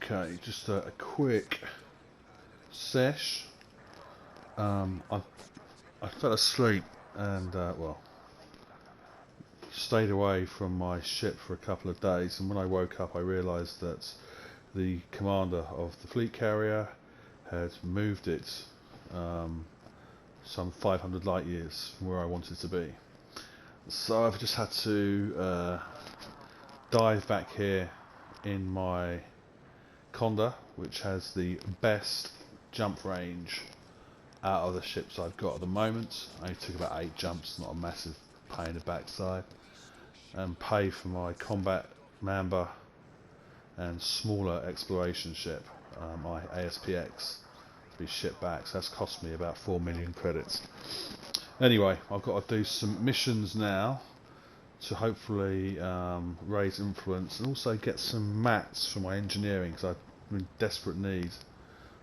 Okay, just a quick sesh. I fell asleep and well, stayed away from my ship for a couple of days, and when I woke up I realised that the commander of the fleet carrier had moved it some 500 light years from where I wanted to be. So I've just had to dive back here in my Conda, which has the best jump range out of the ships I've got at the moment. I only took about 8 jumps, not a massive pain in the backside, and pay for my combat Mamba and smaller exploration ship, my ASPX, to be shipped back. So that's cost me about 4 million credits. Anyway, I've got to do some missions now to hopefully raise influence and also get some mats for my engineering, because I'm in desperate need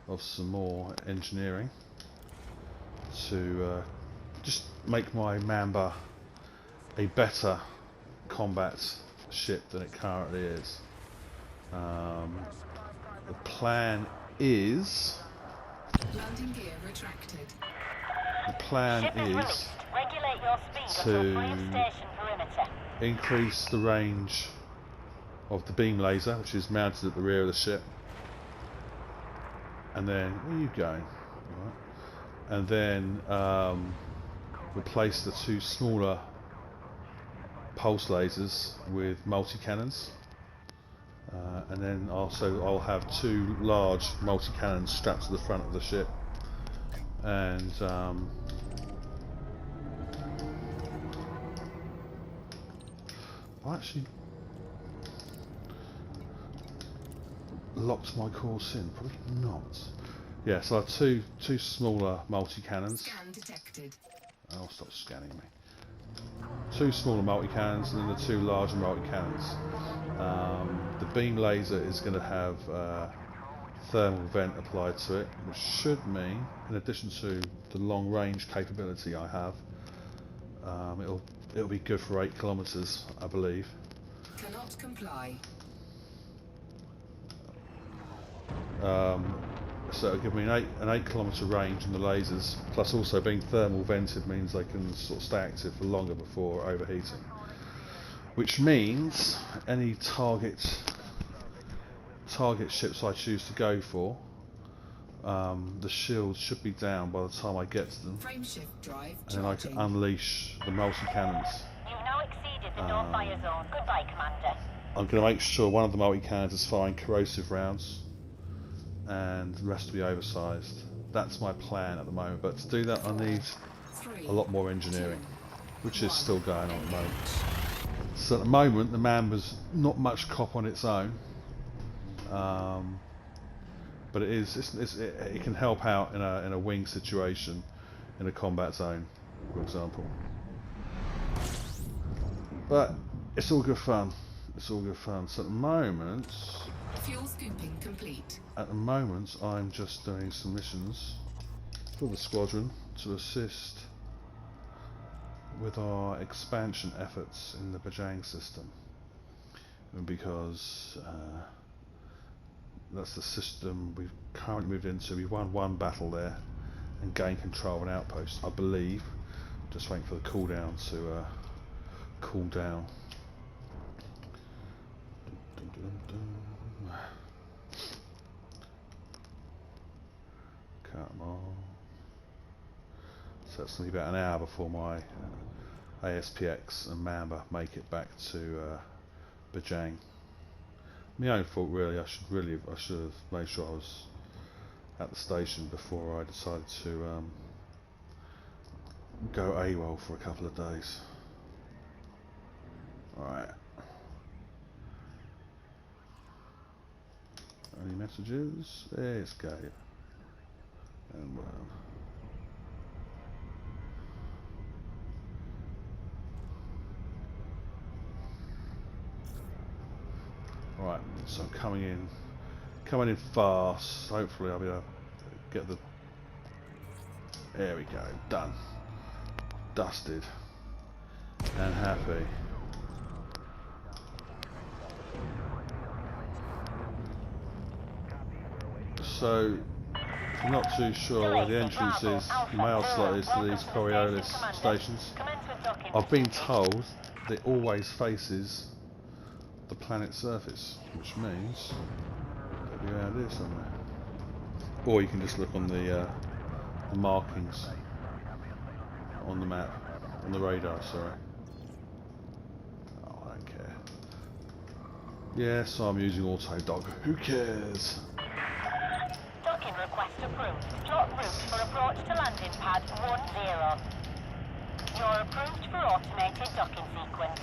of some more engineering to just make my Mamba a better combat ship than it currently is. The plan is landing gear retracted. The plan is to increase the range of the beam laser, which is mounted at the rear of the ship, and then where are you going? Right. And then replace the 2 smaller pulse lasers with multi-cannons, and then also I'll have 2 large multi-cannons strapped to the front of the ship, and I actually locked my course in, probably not. Yeah, so I have two smaller multi-cannons. Scan detected. Oh, stop scanning me. 2 smaller multi-cannons and then the 2 larger multi-cannons. The beam laser is going to have thermal vent applied to it, which should mean, in addition to the long range capability I have, it'll be good for 8 kilometers, I believe. Cannot comply. So it'll give me an 8 kilometer range in the lasers, plus also being thermal vented means they can sort of stay active for longer before overheating. Which means any target ships I choose to go for, the shields should be down by the time I get to them, Frameshift drive and then I can unleash the multi-cannons. You've now exceeded the no fire zone. Goodbye, Commander. I'm going to make sure one of the multi-cannons is firing corrosive rounds, and the rest will be oversized. That's my plan at the moment, but to do that I need a lot more engineering, which is still going on at the moment. So at the moment the Mamba's not much cop on its own, but it can help out in a wing situation in a combat zone, for example. But it's all good fun. It's all good fun. So at the moment, fuel scooping complete. At the moment, I'm just doing some missions for the squadron to assist with our expansion efforts in the Bajang system, because that's the system we've currently moved into. We won 1 battle there and gained control of an outpost, I believe. Just waiting for the cooldown to cool down. Come on. So it's going to be about an hour before my ASPX and Mamba make it back to Bajang. My own fault really. I should have made sure I was at the station before I decided to go AWOL for a couple of days. Alright. Any messages? Let's go. And right, so I'm coming in fast. Hopefully I'll be able to get the. There we go, done, dusted, and happy. So, if you're not too sure where the entrance is, the mail slot is to these Coriolis stations, I've been told that it always faces the planet's surface, which means it'll be around here somewhere. Or you can just look on the markings on the map, on the radar, sorry. Oh, I don't care. Yes, I'm using auto dog. Who cares? Docking request approved. Plot route for approach to landing pad 10. You're approved for automated docking sequence.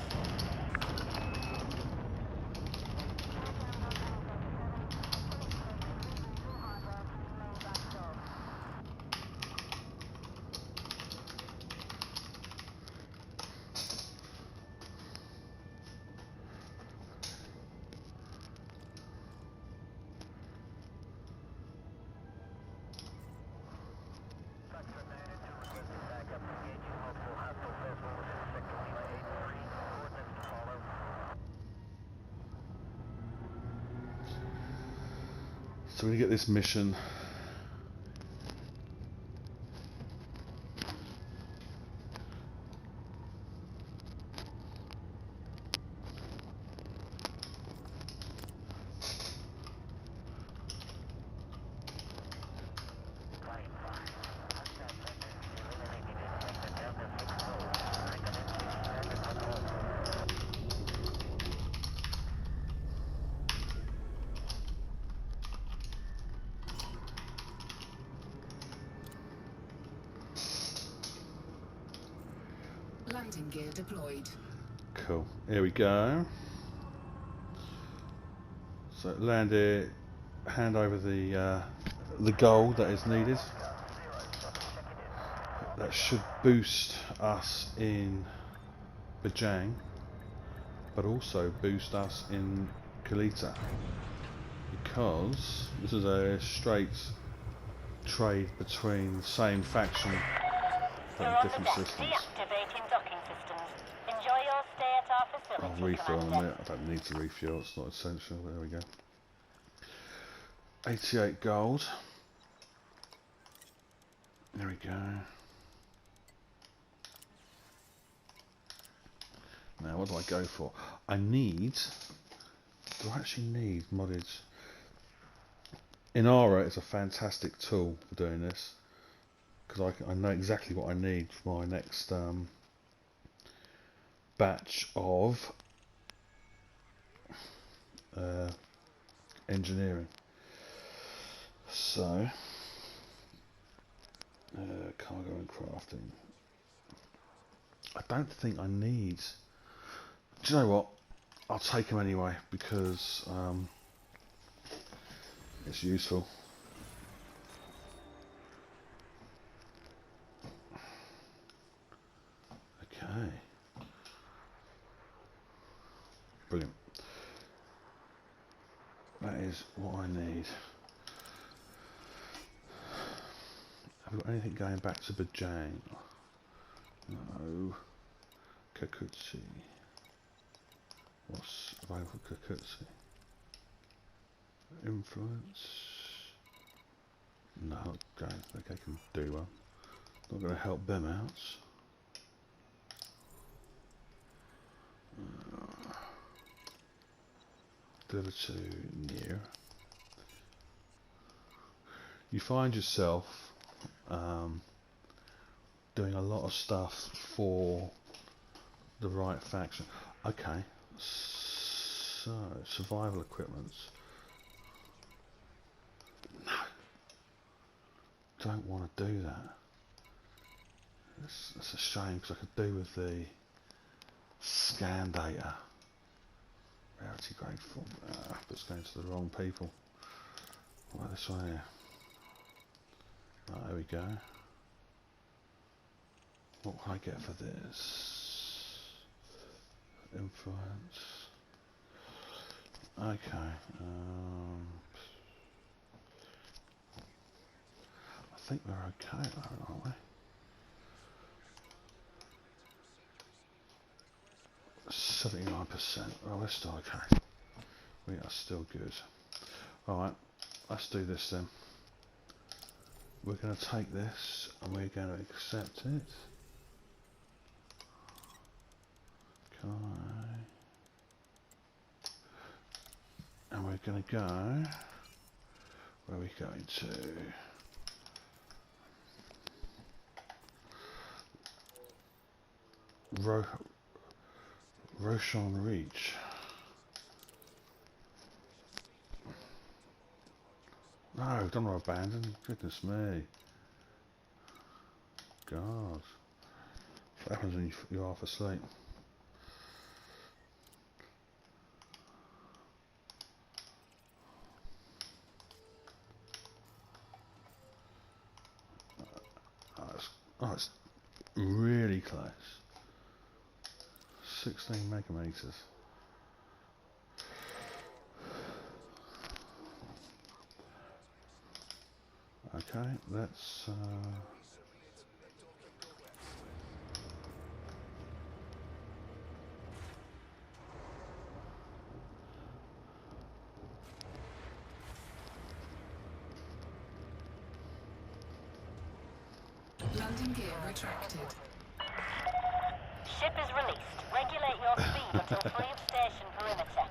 So we're gonna get this mission. Landing gear deployed. Cool. Here we go. So land here. Hand over the gold that is needed. That should boost us in Bajang, but also boost us in Kalita, because this is a straight trade between the same faction but You're in on the different deck. systems. Deactivating docking systems. Enjoy your stay at our facility, I'll refill in a Commander. minute. I don't need to refuel, it's not essential. There we go. 88 gold. There we go. Now what do I go for? I need... Do I actually need modded? Inara is a fantastic tool for doing this, because I know exactly what I need for my next batch of engineering. So, cargo and crafting. I don't think I need... Do you know what? I'll take them anyway, because it's useful. Okay. Brilliant. That is what I need. Have we got anything going back to Bajang? No. Kakutsi. What's available for Kakutsi? Influence? No, okay, I can do one. Not going to help them out. Deliver to near. You find yourself doing a lot of stuff for the right faction. Okay, so survival equipment. No, don't want to do that. That's a shame, because I could do with the scan data. Rarity grade 4, but it's going to the wrong people. What about this one here? Right, there we go. What can I get for this? Influence. Okay. I think we're okay though, aren't we? 79%. Well, we're still okay. We are still good. Alright, let's do this then. we're going to take this and we're going to accept it. Okay. And we're going to go, where are we going to? Roshan Reach. No, don't want to abandon. Goodness me. God. What happens when you're half asleep? Oh, it's really close. 16 megameters. Okay, let's Landing gear retracted. Ship is released. Regulate your speed until free of station perimeter.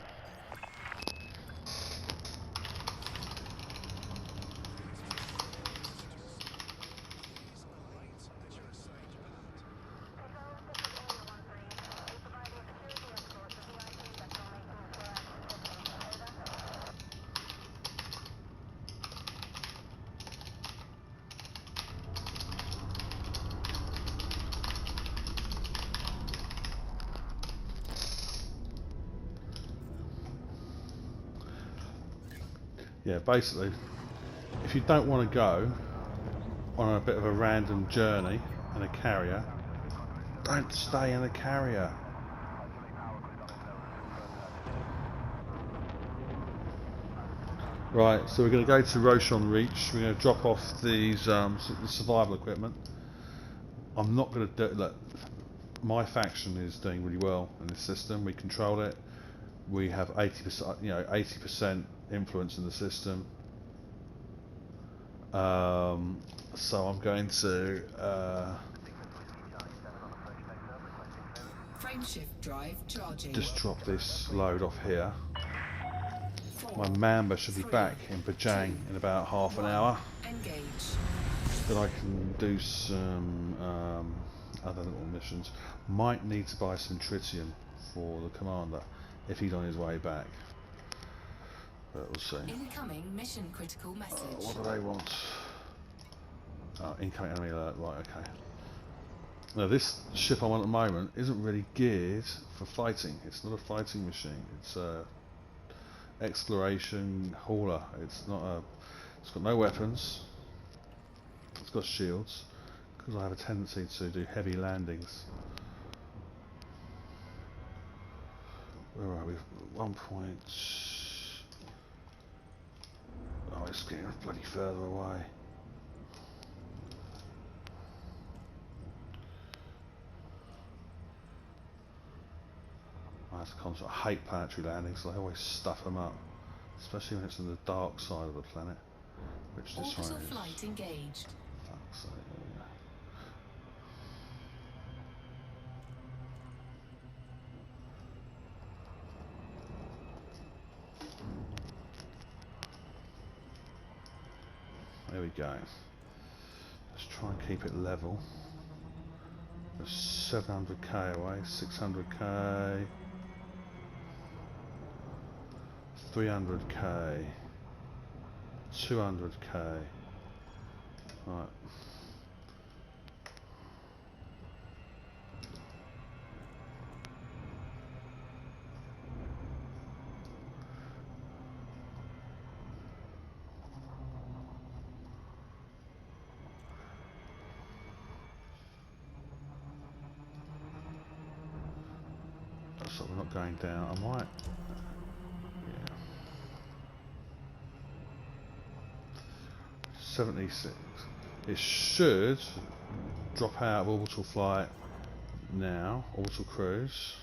yeah, basically, if you don't want to go on a bit of a random journey in a carrier, don't stay in a carrier. Right, so we're going to go to Roshan Reach. We're going to drop off these the survival equipment. I'm not going to do. Look, my faction is doing really well in this system. We control it. We have 80%, 80% influence in the system. So I'm going to Frameshift drive charging. just drop this load off here. 4, My Mamba should be 3, back in Bajang 2, in about half an 1. hour. Engage. Then I can do some other little missions. Might need to buy some tritium for the commander if he's on his way back. But we'll see. Incoming mission critical message. What do they want? Incoming enemy alert. Right, okay. Now this ship I'm on at the moment isn't really geared for fighting. It's not a fighting machine. It's a exploration hauler. It's not a. It's got no weapons. It's got shields because I have a tendency to do heavy landings. Where are we? 1 point. Oh, it's getting bloody further away. I have to concentrate. I hate planetary landings, so I always stuff them up, especially when it's in the dark side of the planet, which this one Orbital is. flight engaged. Fuck's sake, yeah. There we go. Let's try and keep it level. We're 700k away, 600k, 300k, 200k. Right. So we're not going down. I might. Yeah. 76. It should drop out of orbital flight now. Orbital cruise.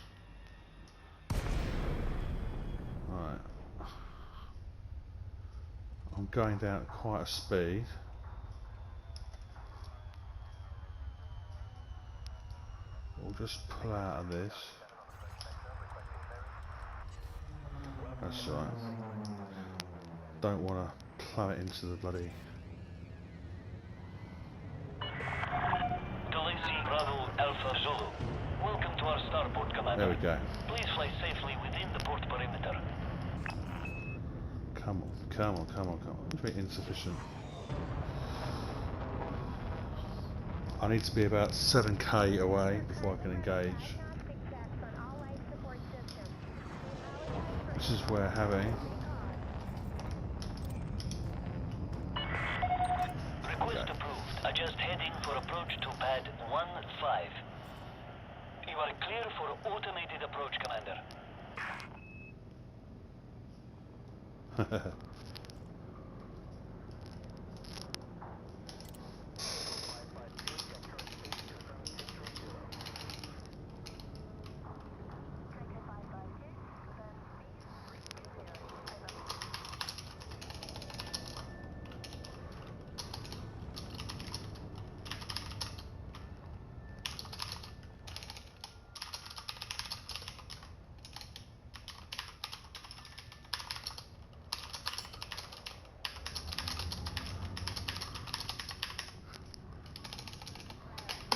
Right. I'm going down at quite a speed. just pull out of this. That's right. Don't want to plummet into the bloody... Delisi Bravo Alpha Zulu. Welcome to our starport, Commander. There we go. Please fly safely within the port perimeter. Come on, come on, come on, come on. It's very insufficient. I need to be about 7k away before I can engage. This is where having... Request approved. Adjust heading for approach to pad 1-5. You are clear for automated approach, Commander.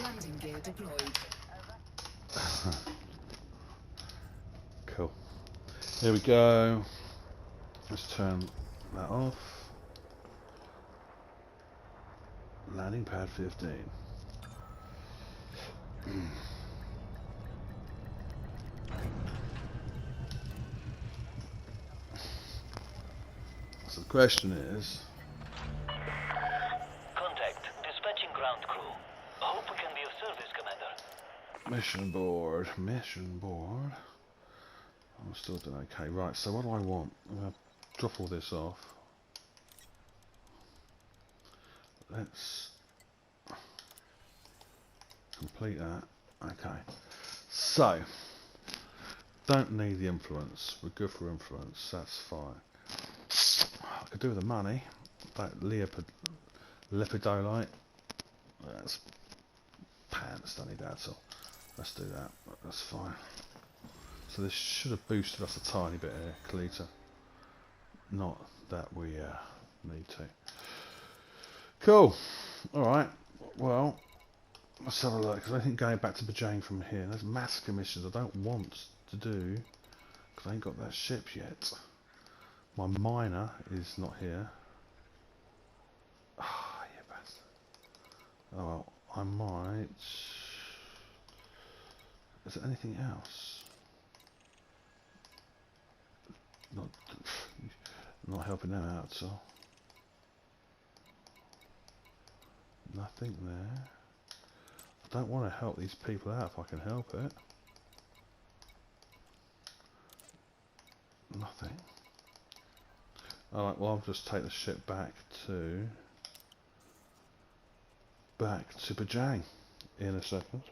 Landing gear deployed. Cool. Here we go. Let's turn that off. Landing pad 15. So the question is... Contact. Dispatching ground crew. Hope we can be of service, Commander. Mission board, mission board. I'm still doing okay. Right, so what do I want? I'm going to drop all this off. Let's complete that. Okay. So, don't need the influence. We're good for influence. That's fine. I could do with the money. That lepidolite. That's pants. Don't need that at all. Let's do that. That's fine. So this should have boosted us a tiny bit here, Kalita. Not that we need to. Cool. Alright. Well, let's have a look. Because I think going back to Bajang from here, there's massacre missions I don't want to do. Because I ain't got that ship yet. My miner is not here. Ah, you bastard. Oh well, I might... Is there anything else? Not helping them out, so nothing there. I don't want to help these people out if I can help it. Nothing. Alright, well I'll just take the ship back to Bajang in a second.